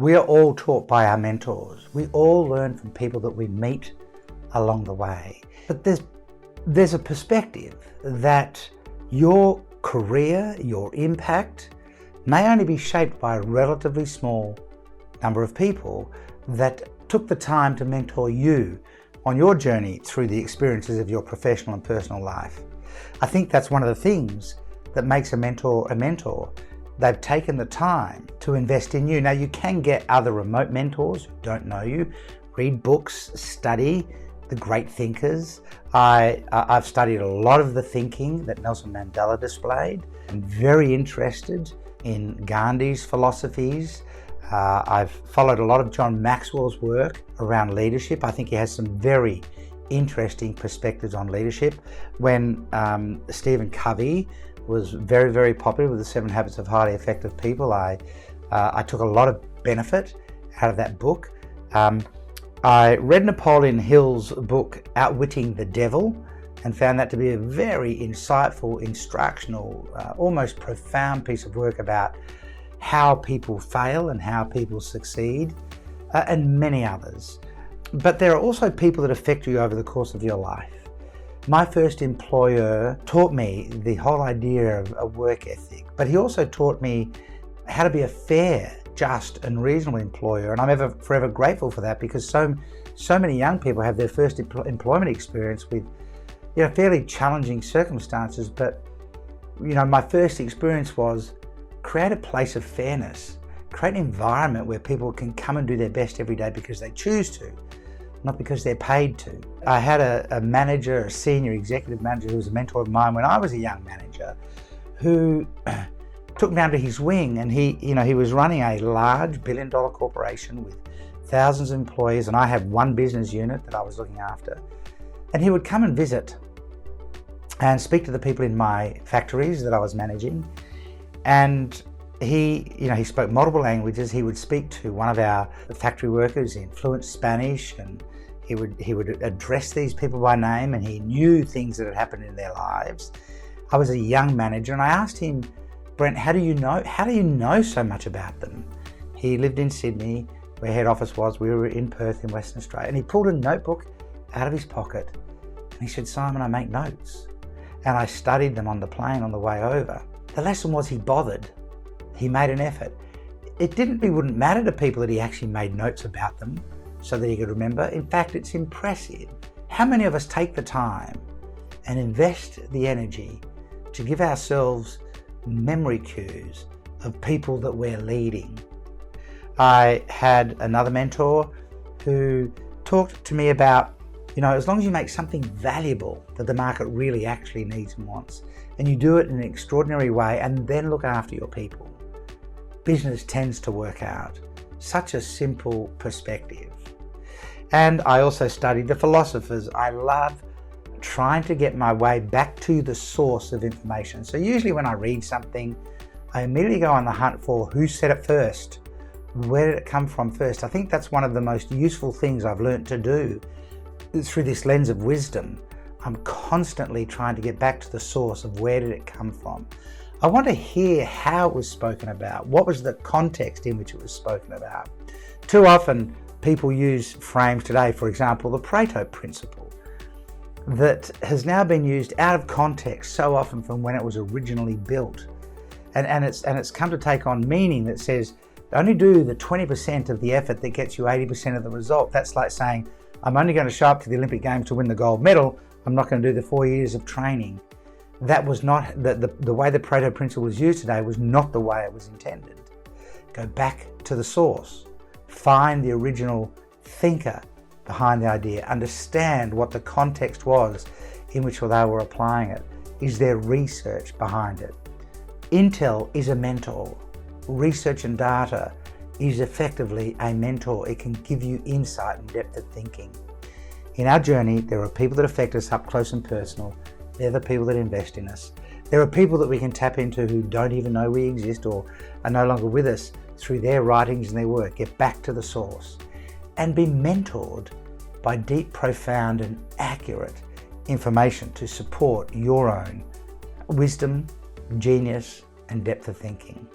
We are all taught by our mentors. We all learn from people that we meet along the way. But there's a perspective that your career, your impact, may only be shaped by a relatively small number of people that took the time to mentor you on your journey through the experiences of your professional and personal life. I think that's one of the things that makes a mentor a mentor. They've taken the time to invest in you. Now, you can get other remote mentors who don't know you, read books, study the great thinkers. I've studied a lot of the thinking that Nelson Mandela displayed. I'm very interested in Gandhi's philosophies. I've followed a lot of John Maxwell's work around leadership. I think he has some very interesting perspectives on leadership. When Stephen Covey was very, very popular with the 7 Habits of Highly Effective People, I took a lot of benefit out of that book. I read Napoleon Hill's book, Outwitting the Devil, and found that to be a very insightful, instructional, almost profound piece of work about how people fail and how people succeed, and many others. But there are also people that affect you over the course of your life. My first employer taught me the whole idea of a work ethic, but he also taught me how to be a fair, just and reasonable employer, and I'm forever grateful for that, because so many young people have their first employment experience with fairly challenging circumstances. But my first experience was create a place of fairness, create an environment where people can come and do their best every day because they choose to, not because they're paid to. I had a manager, a senior executive manager who was a mentor of mine when I was a young manager, who took me under his wing, and he was running a large billion-dollar corporation with thousands of employees, and I had one business unit that I was looking after. And he would come and visit and speak to the people in my factories that I was managing. And he spoke multiple languages. He would speak to one of our factory workers in fluent Spanish, and he would address these people by name, and he knew things that had happened in their lives. I was a young manager, and I asked him, Brent, how do you know so much about them? He lived in Sydney, where head office was. We were in Perth in Western Australia, and he pulled a notebook out of his pocket, and he said, Simon, I make notes. And I studied them on the plane on the way over. The lesson was he bothered. He made an effort. It wouldn't matter to people that he actually made notes about them so that he could remember. In fact, it's impressive. How many of us take the time and invest the energy to give ourselves memory cues of people that we're leading? I had another mentor who talked to me about, as long as you make something valuable that the market really actually needs and wants, and you do it in an extraordinary way, and then look after your people, business tends to work out. Such a simple perspective. And I also studied the philosophers. I love trying to get my way back to the source of information. So usually when I read something, I immediately go on the hunt for who said it first. Where did it come from first? I think that's one of the most useful things I've learned to do through this lens of wisdom. I'm constantly trying to get back to the source of where did it come from. I want to hear how it was spoken about. What was the context in which it was spoken about? Too often people use frames today, for example, the Pareto principle, that has now been used out of context so often from when it was originally built. And it's come to take on meaning that says, only do the 20% of the effort that gets you 80% of the result. That's like saying, I'm only going to show up to the Olympic Games to win the gold medal. I'm not going to do the 4 years of training. That was not, the way the Pareto principle was used today was not the way it was intended. Go back to the source. Find the original thinker behind the idea. Understand what the context was in which they were applying it. Is there research behind it? Intel is a mentor. Research and data is effectively a mentor. It can give you insight and depth of thinking. In our journey, there are people that affect us up close and personal. They're the people that invest in us. There are people that we can tap into who don't even know we exist or are no longer with us through their writings and their work. Get back to the source and be mentored by deep, profound and accurate information to support your own wisdom, genius and depth of thinking.